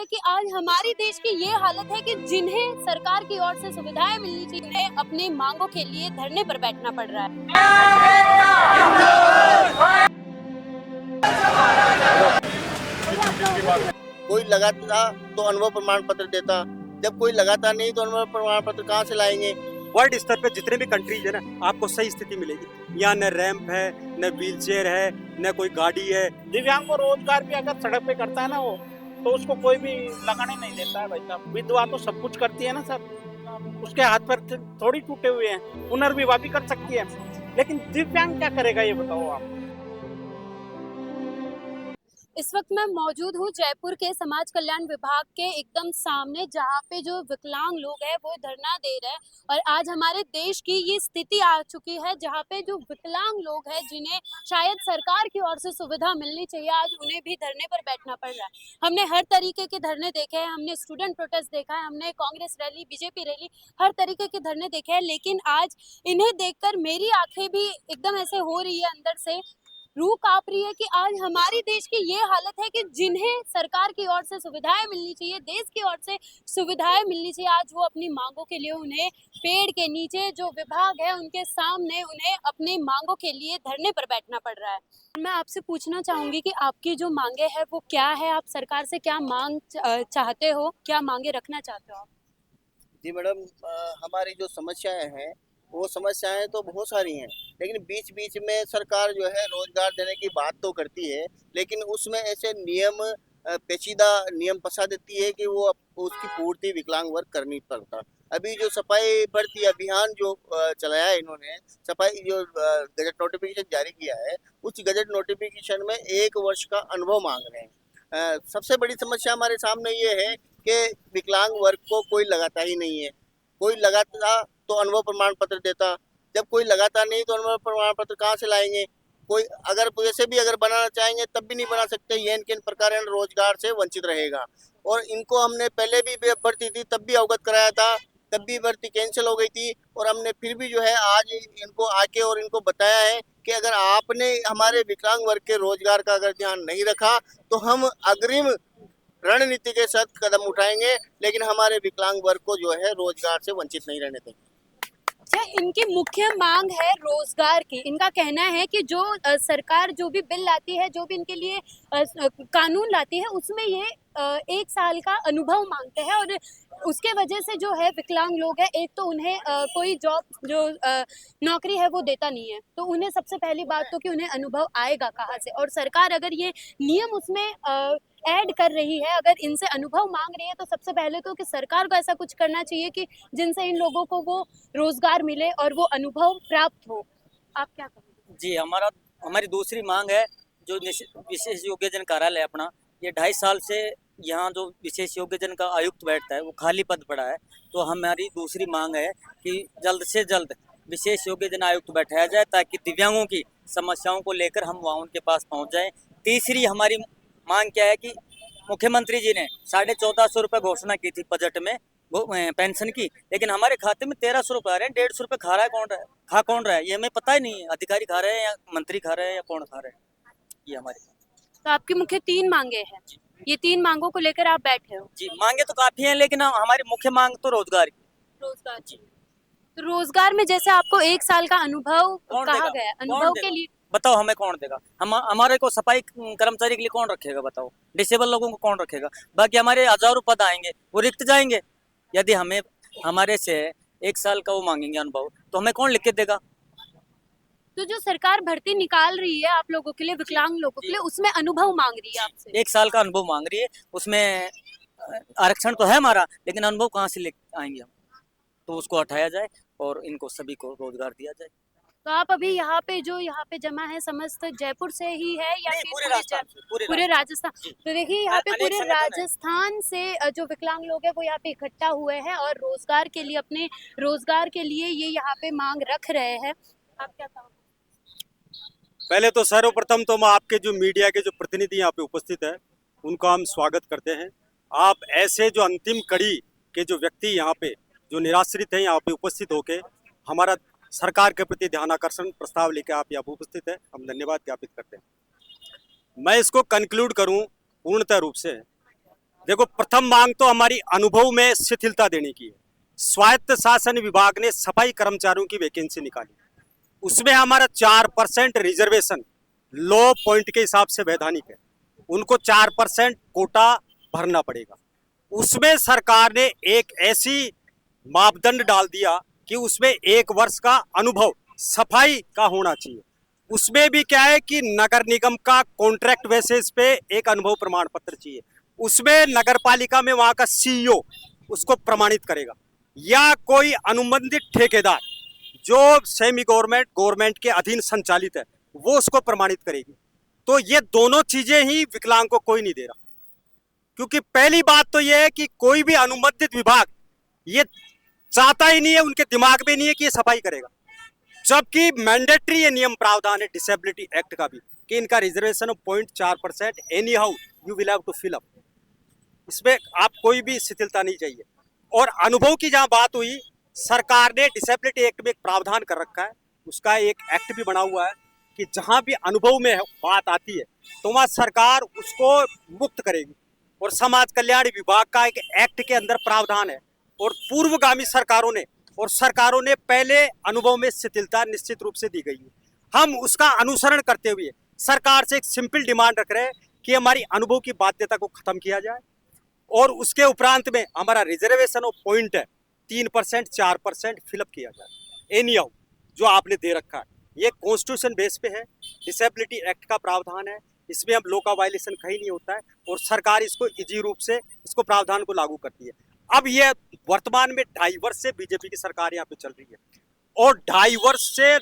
कि आज हमारी देश की ये हालत है कि जिन्हें सरकार की ओर से सुविधाएं मिलनी चाहिए उन्हें अपनी मांगों के लिए धरने पर बैठना पड़ रहा है। कोई लगाता तो अनुभव प्रमाण पत्र देता, जब कोई लगाता नहीं तो अनुभव प्रमाण पत्र कहाँ से लाएंगे। वर्ल्ड स्तर पे जितने भी कंट्रीज है ना, आपको सही स्थिति मिलेगी। यहाँ न रैंप है, न व्हील चेयर है, न कोई गाड़ी है। दिव्यांग को रोजगार भी अगर सड़क पे करता है ना वो, तो उसको कोई भी लगाने नहीं देता है भाई साहब। विधवा तो सब कुछ करती है ना सर, उसके हाथ पर थोड़ी टूटे हुए हैं। हुनर विवाह भी कर सकती है, लेकिन दिव्यांग क्या करेगा ये बताओ आप। इस वक्त मैं मौजूद हूँ जयपुर के समाज कल्याण विभाग के एकदम सामने, जहाँ पे जो विकलांग लोग हैं वो धरना दे रहे हैं। और आज हमारे देश की ये स्थिति आ चुकी है जहाँ पे जो विकलांग लोग हैं जिन्हें शायद सरकार की ओर से सुविधा मिलनी चाहिए, आज उन्हें भी धरने पर बैठना पड़ रहा है। हमने हर तरीके के धरने देखे हैं, हमने स्टूडेंट प्रोटेस्ट देखा है, हमने कांग्रेस रैली, बीजेपी रैली, हर तरीके के धरने देखे हैं। लेकिन आज इन्हें देखकर मेरी आंखें भी एकदम ऐसे हो रही है, अंदर से रूह कांप रही है कि आज हमारी देश की ये हालत है कि जिन्हें सरकार की ओर से सुविधाएं मिलनी चाहिए, देश की ओर से सुविधाएं मिलनी चाहिए, आज वो अपनी मांगों के लिए उन्हें पेड़ के नीचे जो विभाग है उनके सामने उन्हें अपनी मांगों के लिए धरने पर बैठना पड़ रहा है। मैं आपसे पूछना चाहूंगी कि आपकी जो मांगे है वो क्या है, आप सरकार से क्या मांग चाहते हो, क्या मांगे रखना चाहते हो आप? जी मैडम, हमारी जो समस्याएं हैं वो समस्याएं तो बहुत सारी हैं, लेकिन बीच बीच में सरकार जो है रोजगार देने की बात तो करती है, लेकिन उसमें ऐसे नियम पेचीदा नियम फंसा देती है कि वो उसकी पूर्ति विकलांग वर्ग करनी पड़ता। अभी जो सफाई भर्ती अभियान जो चलाया है इन्होंने, सफाई जो गजट नोटिफिकेशन जारी किया है, उस गजट नोटिफिकेशन में 1 वर्ष का अनुभव मांग रहे हैं। सबसे बड़ी समस्या हमारे सामने ये है कि विकलांग वर्ग को कोई लगाता ही नहीं है। कोई लगाता तो अनुभव प्रमाण पत्र देता, जब कोई लगाता नहीं तो अनुभव प्रमाण पत्र कहाँ से लाएंगे। कोई अगर वैसे भी अगर बनाना चाहेंगे तब भी नहीं बना सकते। ये किन प्रकार रोजगार से वंचित रहेगा। और इनको हमने पहले भी भर्ती थी तब भी अवगत कराया था, तब भी भर्ती कैंसिल हो गई थी। और हमने फिर भी जो है आज इनको आके और इनको बताया है कि अगर आपने हमारे विकलांग वर्ग के रोजगार का अगर ध्यान नहीं रखा तो हम अग्रिम रणनीति के साथ कदम उठाएंगे, लेकिन हमारे विकलांग वर्ग को जो है रोजगार से वंचित नहीं रहने देंगे। अच्छा, इनकी मुख्य मांग है रोजगार की। इनका कहना है कि जो सरकार जो भी बिल लाती है, जो भी इनके लिए कानून लाती है, उसमें ये 1 साल का अनुभव मांगते हैं। और उसके वजह से जो है विकलांग लोग हैं, एक तो उन्हें कोई जॉब जो नौकरी है वो देता नहीं है, तो उन्हें सबसे पहली बात तो कि उन्हें अनुभव आएगा कहाँ से। और सरकार अगर ये नियम उसमें ऐड कर रही है, अगर इनसे अनुभव मांग रही है, तो सबसे पहले तो कि सरकार को ऐसा कुछ करना चाहिए कि जिनसे इन लोगों को वो रोजगार मिले और वो अनुभव प्राप्त हो। आप क्या कहेंगे? जी, हमारी दूसरी मांग है, जो विशेष योग्यजन कार्यालय अपना, ये 2.5 साल से यहाँ जो विशेष योग्यजन का आयुक्त बैठता है वो खाली पद पड़ा है। तो हमारी दूसरी मांग है कि जल्द से जल्द विशेष योग्यजन आयुक्त बैठाया जाए, ताकि दिव्यांगों की समस्याओं को लेकर हम वहाँ उनके पास पहुँच जाएं। तीसरी हमारी मांग क्या है कि मुख्यमंत्री जी ने 1450 रुपये घोषणा की थी बजट में वो पेंशन की, लेकिन हमारे खाते में 1300 रुपये आ रहे हैं। 150 रुपये खा कौन रहा है ये हमें पता ही नहीं है। अधिकारी खा रहे हैं या मंत्री खा रहे हैं या कौन खा रहे हैं, ये हमारी। तो आपकी मुख्य 3 मांगे हैं, ये 3 मांगों को लेकर आप बैठे हो? जी, मांगे तो काफी हैं, लेकिन हमारी मुख्य मांग तो रोजगार की। रोजगार जी। तो रोजगार में जैसे आपको 1 साल का अनुभव कहा गया है, अनुभव के लिए बताओ हमें कौन देगा? हमारे को सफाई कर्मचारी के लिए कौन रखेगा बताओ? डिसेबल लोगों को कौन रखेगा? बाकी हमारे हजारों पद आएंगे, वो रिक्त जाएंगे। यदि हमें हमारे से 1 साल का वो मांगेंगे अनुभव, तो हमें कौन लिख के देगा? तो जो सरकार भर्ती निकाल रही है आप लोगों के लिए, विकलांग लोगों के लिए, उसमें अनुभव मांग रही है आपसे? 1 साल का अनुभव मांग रही है। उसमें आरक्षण तो है हमारा, लेकिन अनुभव कहाँ से ले आएंगे हम? तो उसको हटाया जाए और इनको सभी को रोजगार दिया जाए। तो आप अभी यहाँ पे जमा है, समस्त जयपुर से ही है या फिर पूरे राजस्थान? तो देखिए यहाँ पे पूरे राजस्थान से जो विकलांग लोग हैं वो यहाँ पे इकट्ठा हुए हैं और रोजगार के लिए, अपने रोजगार के लिए ये यहाँ पे मांग रख रहे हैं। आप क्या कहोगे? पहले तो सर्वप्रथम तो आपके जो मीडिया के जो प्रतिनिधि यहाँ पे उपस्थित है उनका हम स्वागत करते हैं। आप ऐसे जो अंतिम कड़ी के जो व्यक्ति यहाँ पे जो निराश्रित हैं यहाँ पे उपस्थित होके हमारा सरकार के प्रति ध्यान आकर्षण प्रस्ताव लेकर आप यहाँ पे उपस्थित है, हम धन्यवाद ज्ञापित करते हैं। मैं इसको कंक्लूड करूँ पूर्णतः रूप से, देखो, प्रथम मांग तो हमारी अनुभव में शिथिलता देने की है। स्वायत्त शासन विभाग ने सफाई कर्मचारियों की वैकेंसी निकाली, उसमें हमारा 4% रिजर्वेशन लॉ पॉइंट के हिसाब से वैधानिक है, उनको 4% कोटा भरना पड़ेगा। उसमें सरकार ने एक ऐसी मापदंड डाल दिया कि उसमें 1 वर्ष का अनुभव सफाई का होना चाहिए। उसमें भी क्या है कि नगर निगम का कॉन्ट्रैक्ट बेसिस पे एक अनुभव प्रमाण पत्र चाहिए। उसमें नगर पालिका में वहां का सीईओ उसको प्रमाणित करेगा, या कोई अनुबंधित ठेकेदार जो सेमी गवर्नमेंट के अधीन संचालित है वो उसको प्रमाणित करेगी। तो ये दोनों चीजें ही विकलांग को कोई नहीं दे रहा, क्योंकि पहली बात तो ये है कि कोई भी अनुबंधित विभाग ये चाहता ही नहीं है, उनके दिमाग में नहीं है कि ये सफाई करेगा। जबकि मैंडेटरी ये नियम प्रावधान है डिसेबिलिटी एक्ट का भी कि इनका reservation of 0.4% anyhow you will have to fill up, इसमें आप कोई भी शिथिलता नहीं चाहिए। और अनुभव की जहां बात हुई, सरकार ने डिसेबिलिटी एक्ट में एक प्रावधान कर रखा है, उसका एक एक्ट भी बना हुआ है कि जहां भी अनुभव में बात आती है तो वहां सरकार उसको मुक्त करेगी। और समाज कल्याण विभाग का एक एक्ट के अंदर प्रावधान है, और पूर्वगामी सरकारों ने पहले अनुभव में शिथिलता निश्चित रूप से दी गई है। हम उसका अनुसरण करते हुए सरकार से एक सिंपल डिमांड रख रहे हैं कि हमारी अनुभव की बाध्यता को खत्म किया जाए, और उसके उपरांत में हमारा रिजर्वेशन ऑफ पॉइंट है 3% 4% फिलअप किया जाए एनी हाउ जो आपने दे रखा है। ये कॉन्स्टिट्यूशन बेस पे है, डिसेबिलिटी एक्ट का प्रावधान है, इसमें अब लॉ का वायलेशन कहीं नहीं होता है, और सरकार इसको इजी रूप से इसको प्रावधान को लागू करती है। अब ये वर्तमान में 2.5 वर्ष से बीजेपी की सरकार यहाँ पे चल रही है, और 2.5 वर्ष से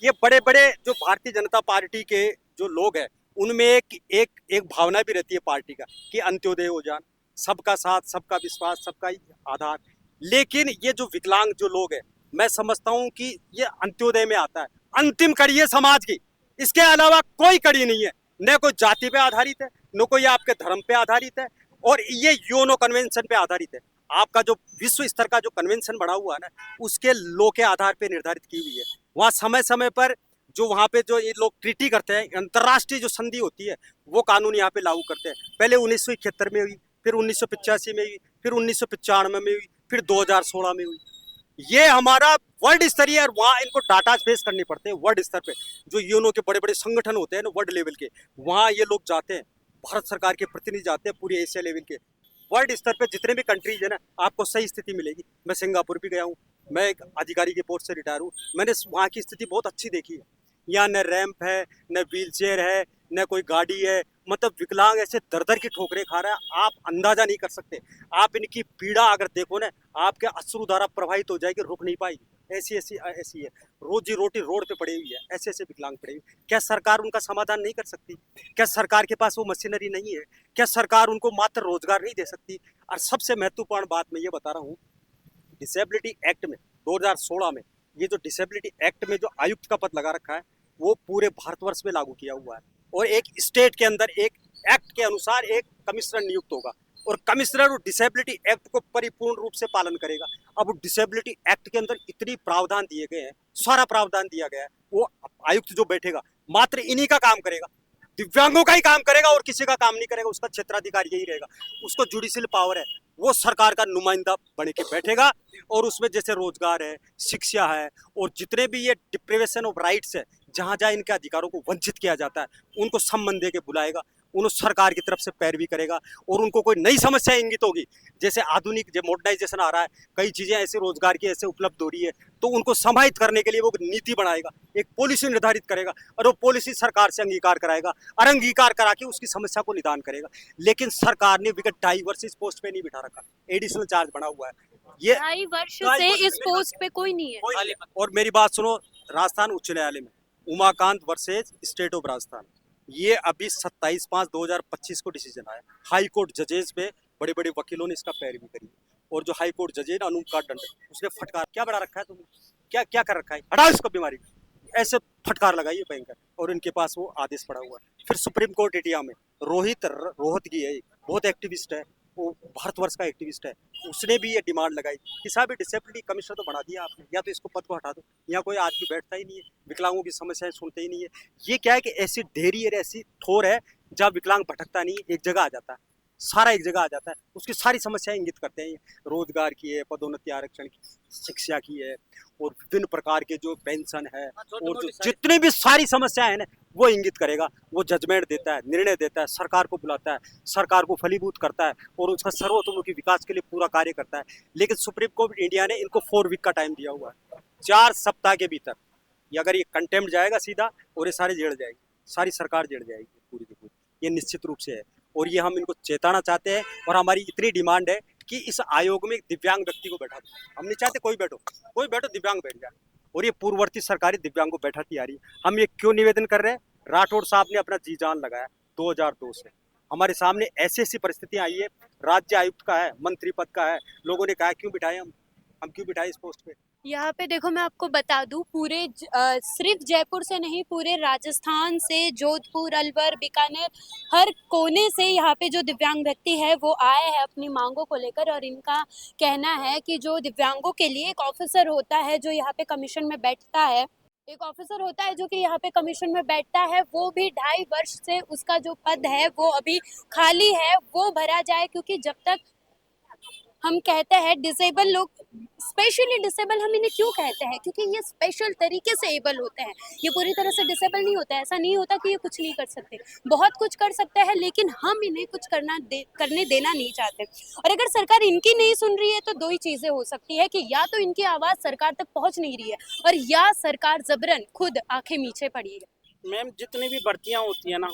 ये बड़े बड़े जो भारतीय जनता पार्टी के जो लोग हैं उनमें एक भावना भी रहती है पार्टी का कि अंत्योदय हो जान, सबका साथ, सबका विश्वास, सबका आधार। लेकिन ये जो विकलांग जो लोग हैं, मैं समझता हूँ कि ये अंत्योदय में आता है, अंतिम कड़ी है समाज की, इसके अलावा कोई कड़ी नहीं है, न कोई जाति पे आधारित है, न कोई आपके धर्म पे आधारित है, और ये यूएनओ कन्वेंशन पे आधारित है। आपका जो विश्व स्तर का जो कन्वेंशन बना हुआ है ना, उसके लॉ के आधार पे निर्धारित की हुई है। वहाँ समय समय पर जो वहाँ पे जो ये लोग ट्रीटी करते हैं, अंतर्राष्ट्रीय जो संधि होती है वो कानून यहाँ पे लागू करते हैं। पहले 1971 में हुई, फिर 1985 में हुई, फिर 1995 में हुई, फिर 2016 में हुई। ये हमारा वर्ल्ड स्तरीय, और वहाँ इनको डाटा फेस करने पड़ते हैं वर्ल्ड स्तर पे, जो यूएनओ के बड़े बड़े संगठन होते हैं ना वर्ल्ड लेवल के, वहाँ ये लोग जाते हैं, भारत सरकार के प्रतिनिधि जाते हैं, पूरे एशिया लेवल के। वर्ल्ड स्तर पे जितने भी कंट्रीज है ना, आपको सही स्थिति मिलेगी। मैं सिंगापुर भी गया हूँ, मैं एक अधिकारी के पोस्ट से रिटायर हूँ, मैंने वहाँ की स्थिति बहुत अच्छी देखी है। यहाँ न रैंप है, न व्हील चेयर है, न कोई गाड़ी है, मतलब विकलांग ऐसे दर दर की ठोकरें खा रहा है, आप अंदाजा नहीं कर सकते। आप इनकी पीड़ा अगर देखो ना, आपके अश्रुधारा प्रवाहित हो जाएगी, रुक नहीं पाएगी, ऐसी है। रोजी रोटी रोड पे पड़ी हुई है, ऐसे विकलांग पड़े हुए। क्या सरकार उनका समाधान नहीं कर सकती? क्या सरकार के पास वो मशीनरी नहीं है? क्या सरकार उनको मात्र रोजगार नहीं दे सकती? और सबसे महत्वपूर्ण बात मैं ये बता रहा हूँ, डिसेबिलिटी एक्ट में 2016 में ये जो डिसेबिलिटी एक्ट में जो आयुक्त का पद लगा रखा है वो पूरे भारतवर्ष में लागू किया हुआ है, और एक स्टेट के अंदर एक एक्ट के अनुसार एक कमिश्नर नियुक्त होगा, और कमिश्नर डिसेबिलिटी एक्ट को परिपूर्ण रूप से पालन करेगा। अब डिसेबिलिटी एक्ट के अंदर इतनी प्रावधान दिए गए हैं, सारा प्रावधान दिया गया है, वो आयुक्त जो बैठेगा मात्र इन्हीं का काम करेगा, दिव्यांगों का ही काम करेगा, और किसी का काम नहीं करेगा। उसका क्षेत्राधिकारी यही रहेगा, उसको जुडिशियल पावर है, वो सरकार का नुमाइंदा बन के बैठेगा, और उसमें जैसे रोजगार है, शिक्षा है, और जितने भी ये डिप्रिवेशन ऑफ राइट्स है, जहाँ जहाँ इनके अधिकारों को वंचित किया जाता है, उनको सम्मान दे के बुलाएगा, उनको सरकार की तरफ से पैरवी करेगा, और उनको कोई नई समस्या इंगित होगी, जैसे आधुनिक जो मॉडर्नाइजेशन आ रहा है, कई चीजें ऐसे रोजगार की ऐसे उपलब्ध हो रही है, तो उनको समाहित करने के लिए वो नीति बनाएगा, एक पॉलिसी निर्धारित करेगा, और वो पॉलिसी सरकार से अंगीकार कराएगा, और अंगीकार करा के उसकी समस्या को निदान करेगा। लेकिन सरकार ने विगत 2.5 वर्ष इस पोस्ट पे नहीं बिठा रखा, एडिशनल चार्ज बना हुआ है। ये 2.5 वर्ष से इस पोस्ट पे कोई नहीं है। और मेरी बात सुनो, राजस्थान उच्च न्यायालय में Umakant versus state of Rajasthan, ये अभी 27/5/2025 को डिसीजन आया। हाई कोर्ट जजेस पे बड़े बड़े वकीलों ने इसका पैरवी करी, और जो हाई कोर्ट जज है अनूप काटडंड, उसने फटकार क्या बड़ा रखा है तुमने, क्या कर रखा है, हटाओ इसको बीमारी, ऐसे फटकार लगाइए भयंकर, और इनके पास वो आदेश पड़ा हुआ है। फिर सुप्रीम कोर्ट इंडिया में रोहित रोहतगी है, बहुत एक्टिविस्ट है, वो भारतवर्ष का एक्टिविस्ट है, उसने भी ये डिमांड लगाई कि साहब डिसेबिलिटी कमिश्नर तो बना दिया आपने, या तो इसको पद को हटा दो। यहाँ कोई आदमी बैठता ही नहीं है, विकलांगों की समस्याएं सुनते ही नहीं है। ये क्या है कि ऐसी ढेरी है, ऐसी ठोर है जहाँ विकलांग भटकता नहीं, एक जगह आ जाता है। सारा एक जगह आ जाता है, उसकी सारी समस्याएं इंगित करते हैं। रोजगार की है, पदोन्नति आरक्षण की, शिक्षा की है, और विभिन्न प्रकार के जो पेंशन है, और जो जितनी भी सारी समस्याएं हैं ना, वो इंगित करेगा। वो जजमेंट देता है, निर्णय देता है, सरकार को बुलाता है, सरकार को फलीभूत करता है, और उसका सर्वतोमुखी विकास के लिए पूरा कार्य करता है। लेकिन सुप्रीम कोर्ट इंडिया ने इनको 4 वीक का टाइम दिया हुआ है, 4 सप्ताह के भीतर ये अगर ये कंटेम्प्ट जाएगा सीधा, और ये सारी जेड़ जाएगी, सारी सरकार जेड़ जाएगी पूरी की पूरी, ये निश्चित रूप से है। और ये हम इनको चेताना चाहते हैं, और हमारी इतनी डिमांड है कि इस आयोग में एक दिव्यांग व्यक्ति को बैठा दो। हम नहीं चाहते कोई बैठो, दिव्यांग बैठ जाए। और ये पूर्ववर्ती सरकारी दिव्यांग को बैठाती आ रही है। हम ये क्यों निवेदन कर रहे हैं? राठौड़ साहब ने अपना जी जान लगाया 2002 से, हमारे सामने ऐसी ऐसी परिस्थितियां आई है, राज्य आयुक्त का है, मंत्री पद का है, लोगों ने कहा क्यों बिठाए, हम क्यों बिठाए इस पोस्ट पे। यहाँ पे देखो, मैं आपको बता दूं, पूरे सिर्फ जयपुर से नहीं, पूरे राजस्थान से, जोधपुर, अलवर, बीकानेर, हर कोने से यहाँ पे जो दिव्यांग व्यक्ति है वो आए हैं अपनी मांगों को लेकर। और इनका कहना है कि जो दिव्यांगों के लिए एक ऑफिसर होता है जो यहाँ पे कमीशन में बैठता है, एक ऑफिसर होता है जो कि यहाँ पे कमीशन में बैठता है, वो भी 2.5 वर्ष से उसका जो पद है वो अभी खाली है, वो भरा जाए। क्योंकि जब तक हम कहते हैं डिसेबल लोग, स्पेशली डिसेबल हम इन्हें क्यों कहते हैं? क्योंकि ये स्पेशल तरीके से एबल होते हैं, ये पूरी तरह से डिसेबल नहीं होता है। ऐसा नहीं होता कि ये कुछ नहीं कर सकते, बहुत कुछ कर सकते हैं, लेकिन हम इन्हें कुछ करने देना नहीं चाहते। और अगर सरकार इनकी नहीं सुन रही है तो 2 ही चीज़ें हो सकती है, कि या तो इनकी आवाज़ सरकार तक पहुँच नहीं रही है, और या सरकार जबरन खुद आंखें मीचे पड़ी है। मैम, जितनी भी भर्तियां होती है ना,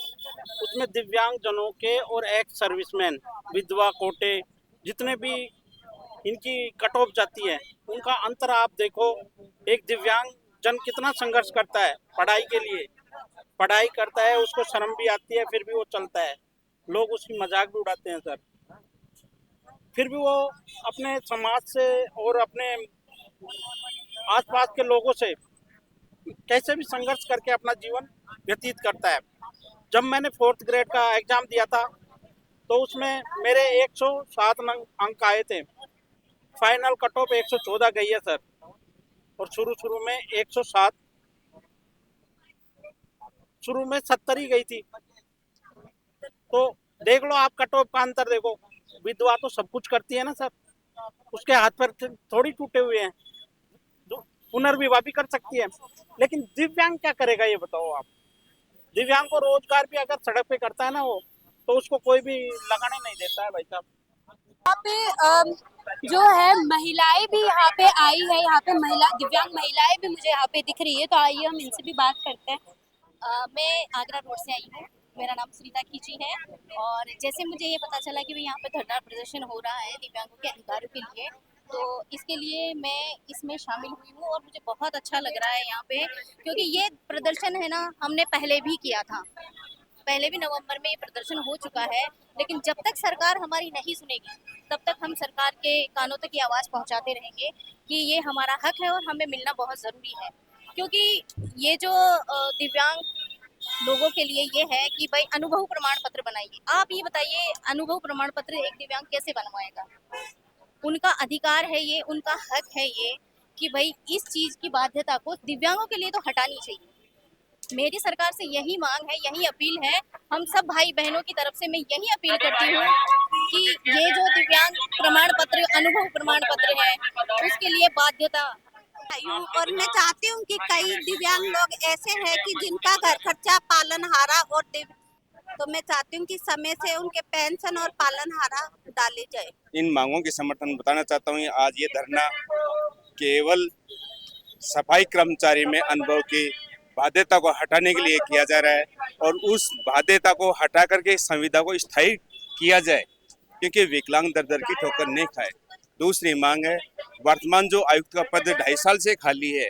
उसमें दिव्यांग जनों के और एक्स सर्विसमैन, विधवा कोटे, जितने भी इनकी कट ऑफ जाती है, उनका अंतर आप देखो। एक दिव्यांग जन कितना संघर्ष करता है पढ़ाई के लिए, पढ़ाई करता है, उसको शर्म भी आती है, फिर भी वो चलता है, लोग उसकी मजाक भी उड़ाते हैं सर, फिर भी वो अपने समाज से और अपने आसपास के लोगों से कैसे भी संघर्ष करके अपना जीवन व्यतीत करता है। जब मैंने 4th ग्रेड का एग्जाम दिया था तो उसमें मेरे 107 अंक आए थे, फाइनल कट ऑफ 114 गई है सर, और शुरू में 107, शुरू में 70 ही गई थी। तो देख लो आप, कट ऑफ का अंतर देखो। विधवा तो सब कुछ करती है ना सर, उसके हाथ पर थोड़ी टूटे हुए हैं, पुनर्विवाह भी कर सकती है, लेकिन दिव्यांग क्या करेगा ये बताओ आप। दिव्यांग को रोजगार भी अगर सड़क पे करता है ना वो, तो उसको कोई भी लगाने नहीं देता है भाई साहब। यहाँ पे जो है महिलाएं भी यहाँ पे आई है, यहाँ पे दिव्यांग महिलाएं भी मुझे यहाँ पे दिख रही है, तो आइए हम इनसे भी बात करते हैं। मैं आगरा रोड से आई हूँ, मेरा नाम सुनीता खींची है, और जैसे मुझे ये पता चला कि भाई यहाँ पे धरना प्रदर्शन हो रहा है दिव्यांगों के अधिकारों के लिए, तो इसके लिए मैं इसमें शामिल हुई हूँ और मुझे बहुत अच्छा लग रहा है यहाँ पे, क्योंकि ये प्रदर्शन है ना, हमने पहले भी किया था, पहले भी नवंबर में ये प्रदर्शन हो चुका है। लेकिन जब तक सरकार हमारी नहीं सुनेगी तब तक हम सरकार के कानों तक ये आवाज़ पहुँचाते रहेंगे कि ये हमारा हक है और हमें मिलना बहुत ज़रूरी है। क्योंकि ये जो दिव्यांग लोगों के लिए ये है कि भाई अनुभव प्रमाण पत्र बनाइए। आप ये बताइए, अनुभव प्रमाण पत्र एक दिव्यांग कैसे बनवाएगा? उनका अधिकार है ये, उनका हक है ये, कि भाई इस चीज़ की बाध्यता को दिव्यांगों के लिए तो हटानी चाहिए। मेरी सरकार से यही मांग है, यही अपील है, हम सब भाई बहनों की तरफ से मैं यही अपील करती हूँ कि ये जो दिव्यांग प्रमाण पत्र, अनुभव प्रमाण पत्र है, उसके लिए बाध्यता। और मैं चाहती हूँ कि कई दिव्यांग लोग ऐसे हैं कि जिनका घर खर्चा पालनहारा और तो मैं चाहती हूँ कि समय से उनके पेंशन और पालनहारा डाले जाए। इन मांगों के समर्थन में बताना चाहता हूँ, आज ये धरना केवल सफाई कर्मचारी में अनुभव की बाध्यता को हटाने के लिए किया जा रहा है, और उस बाध्यता को हटा करके संविदा को स्थायी किया जाए, क्योंकि विकलांग दर दर की ठोकर नहीं खाए। दूसरी मांग है, वर्तमान जो आयुक्त का पद 2.5 साल से खाली है,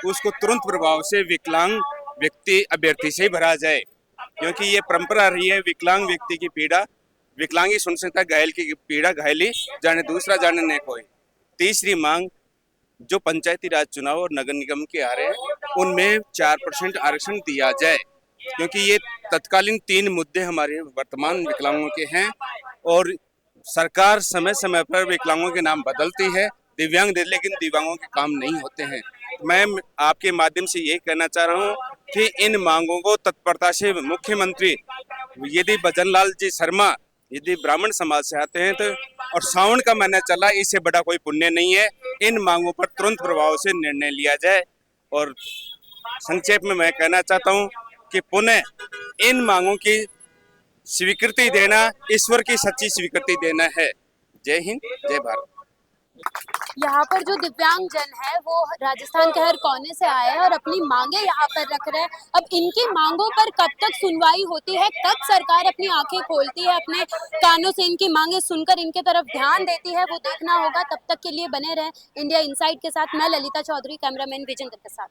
उसको तुरंत प्रभाव से विकलांग व्यक्ति अभ्यर्थी से ही भरा जाए, क्योंकि ये परंपरा रही है, विकलांग व्यक्ति की पीड़ा विकलांग ही सुन सकता है, घायल की पीड़ा घायल ही जाने, दूसरा जाने नहीं कोई। तीसरी मांग, जो पंचायती राज चुनाव और नगर निगम के आ रहे हैं उनमें 4% आरक्षण दिया जाए, क्योंकि ये तत्कालीन 3 मुद्दे हमारे वर्तमान विकलांगों के हैं, और सरकार समय समय पर विकलांगों के नाम बदलती है, दिव्यांग दे, लेकिन दिव्यांगों के काम नहीं होते हैं। मैं आपके माध्यम से ये कहना चाह रहा हूँ कि इन मांगों को तत्परता से मुख्यमंत्री यदि भजन लाल जी शर्मा यदि ब्राह्मण समाज से आते हैं तो, और सावन का महीना चला, इससे बड़ा कोई पुण्य नहीं है। इन मांगों पर तुरंत प्रभाव से निर्णय लिया जाए। और संक्षेप में मैं कहना चाहता हूं कि पुनः इन मांगों की स्वीकृति देना ईश्वर की सच्ची स्वीकृति देना है। जय हिंद, जय भारत। यहाँ पर जो दिव्यांग जन है वो राजस्थान के हर कोने से आए हैं और अपनी मांगे यहाँ पर रख रहे हैं। अब इनकी मांगों पर कब तक सुनवाई होती है, कब सरकार अपनी आंखें खोलती है, अपने कानों से इनकी मांगे सुनकर इनके तरफ ध्यान देती है, वो देखना होगा। तब तक के लिए बने रहें इंडिया इनसाइट के साथ। मैं ललिता चौधरी, कैमरामैन विजेंद्र के साथ।